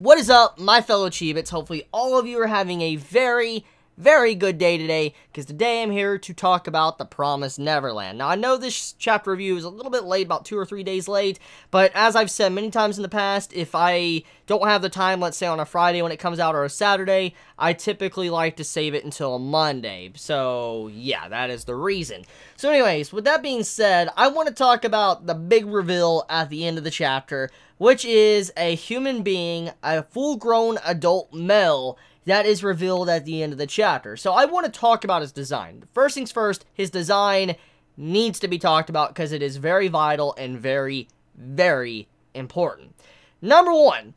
What is up, my fellow Chibits? Hopefully all of you are having a very good day today, because today I'm here to talk about The Promised Neverland. Now, I know this chapter review is a little bit late, about 2 or 3 days late, but as I've said many times in the past, if I don't have the time, let's say on a Friday when it comes out or a Saturday, I typically like to save it until a Monday. So, yeah, that is the reason. So anyways, with that being said, I want to talk about the big reveal at the end of the chapter, which is a human being, a full-grown adult male, that is revealed at the end of the chapter. So I want to talk about his design. First things first, his design needs to be talked about because it is very vital and very important. Number one,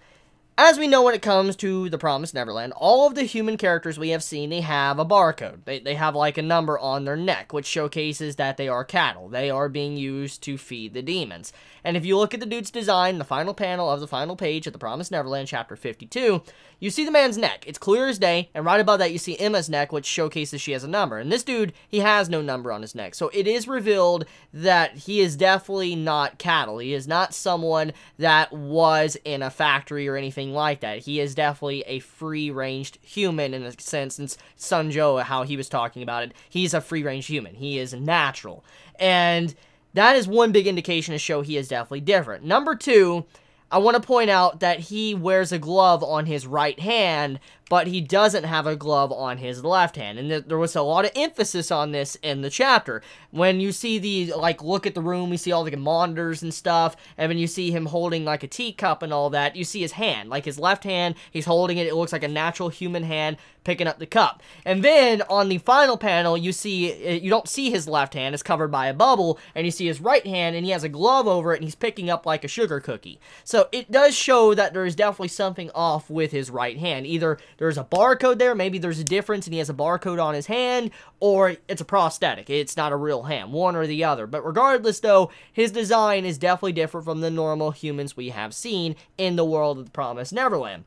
as we know when it comes to The Promised Neverland, all of the human characters we have seen, they have a barcode. They have like a number on their neck, which showcases that they are cattle. They are being used to feed the demons. And if you look at the dude's design, the final panel of the final page of The Promised Neverland, chapter 52, you see the man's neck. It's clear as day, and right above that you see Emma's neck, which showcases she has a number. And this dude, he has no number on his neck. So it is revealed that he is definitely not cattle. He is not someone that was in a factory or anything like that. He is definitely a free-ranged human in a sense, since Sunjo, how he was talking about it, he's a free-range human. He is natural. And that is one big indication to show he is definitely different. Number two, I want to point out that he wears a glove on his right hand, but he doesn't have a glove on his left hand. And there was a lot of emphasis on this in the chapter. When you see the, like, look at the room, you see all the monitors and stuff, and when you see him holding, like, a teacup and all that, you see his hand. Like, his left hand, he's holding it, it looks like a natural human hand picking up the cup. And then, on the final panel, you see, you don't see his left hand, it's covered by a bubble, and you see his right hand, and he has a glove over it, and he's picking up, like, a sugar cookie. So, it does show that there is definitely something off with his right hand. Either there's a barcode there, maybe there's a difference and he has a barcode on his hand, or it's a prosthetic, it's not a real hand, one or the other. But regardless though, his design is definitely different from the normal humans we have seen in the world of The Promised Neverland.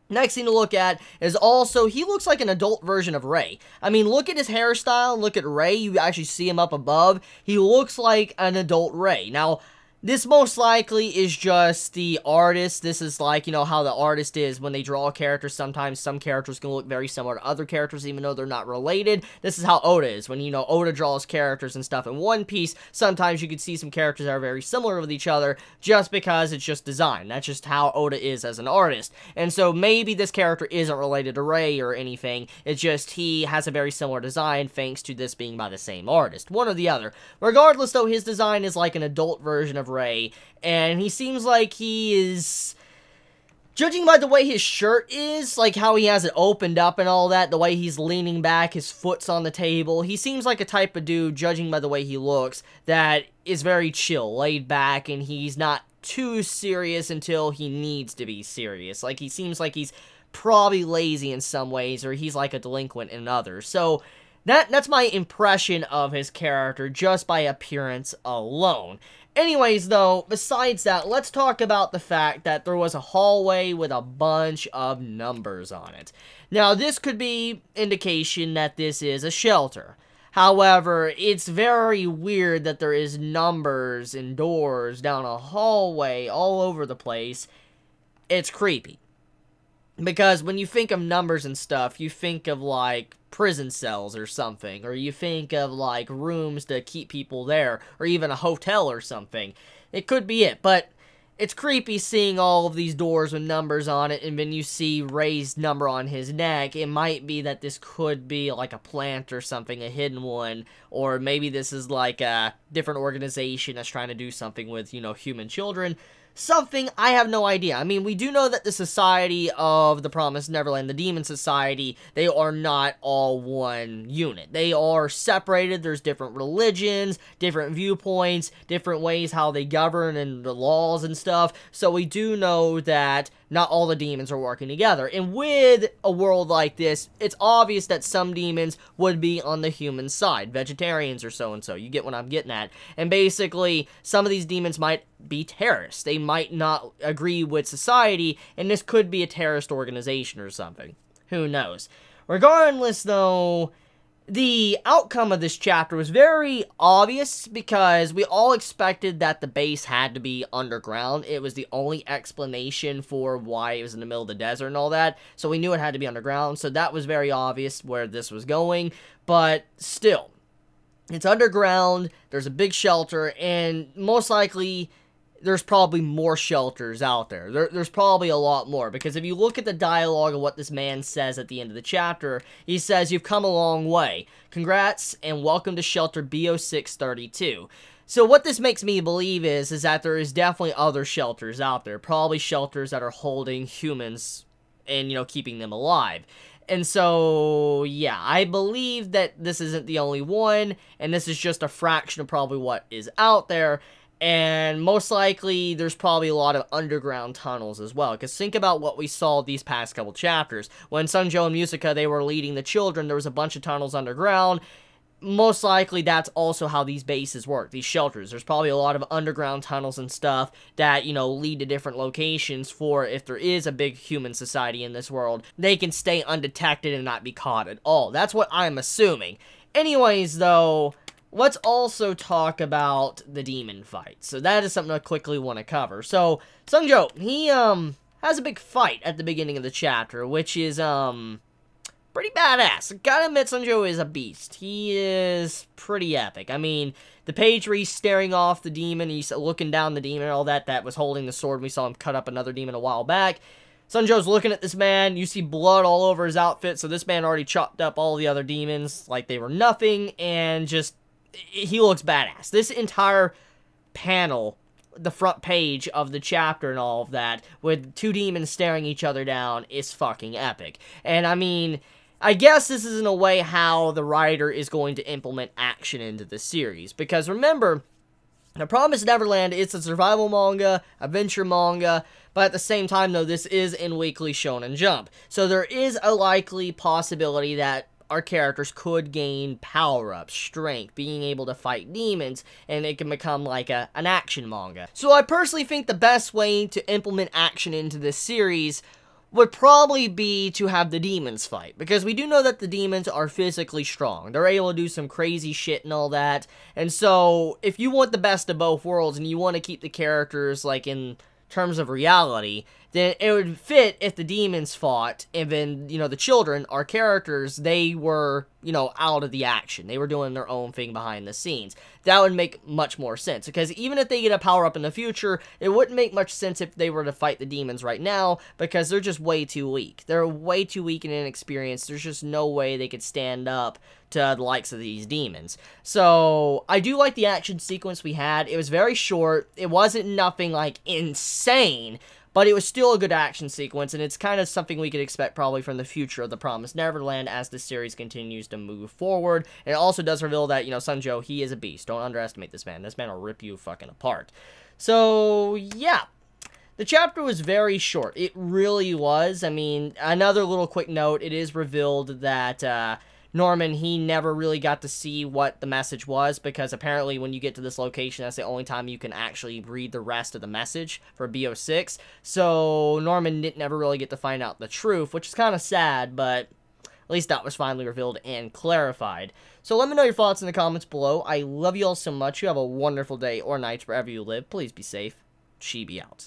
Next thing to look at is also, he looks like an adult version of Ray. I mean, look at his hairstyle, look at Ray, you actually see him up above, he looks like an adult Ray. Now, this most likely is just the artist. This is like, you know, how the artist is when they draw a character. Sometimes some characters can look very similar to other characters, even though they're not related. This is how Oda is. When, you know, Oda draws characters and stuff in One Piece, sometimes you could see some characters that are very similar with each other just because it's just design. That's just how Oda is as an artist. And so maybe this character isn't related to Ray or anything. It's just he has a very similar design thanks to this being by the same artist. One or the other. Regardless, though, his design is like an adult version of Ray, and he seems like he is, judging by the way his shirt is, like how he has it opened up and all that, the way he's leaning back, his foot's on the table, he seems like a type of dude, judging by the way he looks, that is very chill, laid back, and he's not too serious until he needs to be serious. Like, he seems like he's probably lazy in some ways, or he's like a delinquent in others. So that's my impression of his character just by appearance alone. Anyways, though, besides that, let's talk about the fact that there was a hallway with a bunch of numbers on it. Now, this could be indication that this is a shelter. However, it's very weird that there is numbers and doors down a hallway all over the place. It's creepy. Because when you think of numbers and stuff, you think of, like, prison cells or something, or you think of, like, rooms to keep people there, or even a hotel or something. It could be it, but it's creepy seeing all of these doors with numbers on it, and when you see Ray's number on his neck, it might be that this could be, like, a plant or something, a hidden one, or maybe this is, like, a different organization that's trying to do something with, you know, human children. Something, I have no idea. I mean, we do know that the Society of the Promised Neverland, the Demon Society, they are not all one unit. They are separated. There's different religions, different viewpoints, different ways how they govern and the laws and stuff. So we do know that not all the demons are working together. And with a world like this, it's obvious that some demons would be on the human side. Vegetarians or so-and-so. You get what I'm getting at. And basically, some of these demons might be terrorists. They might not agree with society, and this could be a terrorist organization or something. Who knows? Regardless, though, the outcome of this chapter was very obvious because we all expected that the base had to be underground. It was the only explanation for why it was in the middle of the desert and all that, so we knew it had to be underground, so that was very obvious where this was going, but still, it's underground, there's a big shelter, and most likely there's probably more shelters out there. There's probably a lot more, because if you look at the dialogue of what this man says at the end of the chapter, he says, "You've come a long way. Congrats, and welcome to shelter B0632. So what this makes me believe is that there is definitely other shelters out there, probably shelters that are holding humans and, you know, keeping them alive. And so, yeah, I believe that this isn't the only one, and this is just a fraction of probably what is out there. And most likely, there's probably a lot of underground tunnels as well. Because think about what we saw these past couple chapters. When Sunjo and Musica, they were leading the children, there was a bunch of tunnels underground. Most likely, that's also how these bases work, these shelters. There's probably a lot of underground tunnels and stuff that, you know, lead to different locations for if there is a big human society in this world, they can stay undetected and not be caught at all. That's what I'm assuming. Anyways, though, let's also talk about the demon fight. So that is something I quickly want to cover. So, Sunjo, he, has a big fight at the beginning of the chapter, which is, pretty badass. Gotta admit, Sunjo is a beast. He is pretty epic. I mean, the page where he's staring off the demon, he's looking down the demon and all that, that was holding the sword. We saw him cut up another demon a while back. Sunjo's looking at this man. You see blood all over his outfit, so this man already chopped up all the other demons like they were nothing, and just, he looks badass. This entire panel, the front page of the chapter and all of that, with two demons staring each other down, is fucking epic. And I mean, I guess this is in a way how the writer is going to implement action into the series. Because remember, The Promised Neverland, it's a survival manga, adventure manga, but at the same time, though, this is in Weekly Shonen Jump. So there is a likely possibility that our characters could gain power-ups, strength, being able to fight demons, and it can become like an action manga. So I personally think the best way to implement action into this series would probably be to have the demons fight, because we do know that the demons are physically strong. They're able to do some crazy shit and all that, and so if you want the best of both worlds and you want to keep the characters like in terms of reality, then it would fit if the demons fought, and then, you know, the children, our characters, they were, you know, out of the action. They were doing their own thing behind the scenes. That would make much more sense, because even if they get a power-up in the future, it wouldn't make much sense if they were to fight the demons right now, because they're just way too weak. They're way too weak and inexperienced. There's just no way they could stand up to the likes of these demons. So, I do like the action sequence we had. It was very short. It wasn't nothing, like, insane, but it was still a good action sequence, and it's kind of something we could expect probably from the future of The Promised Neverland as the series continues to move forward. And it also does reveal that, you know, Sunjo, he is a beast. Don't underestimate this man. This man will rip you fucking apart. So, yeah. The chapter was very short. It really was. I mean, another little quick note, it is revealed that, Norman, he never really got to see what the message was, because apparently when you get to this location, that's the only time you can actually read the rest of the message for B06. So Norman didn't ever really get to find out the truth, which is kind of sad, but at least that was finally revealed and clarified. So let me know your thoughts in the comments below. I love you all so much. You have a wonderful day or night wherever you live. Please be safe. Chibi out.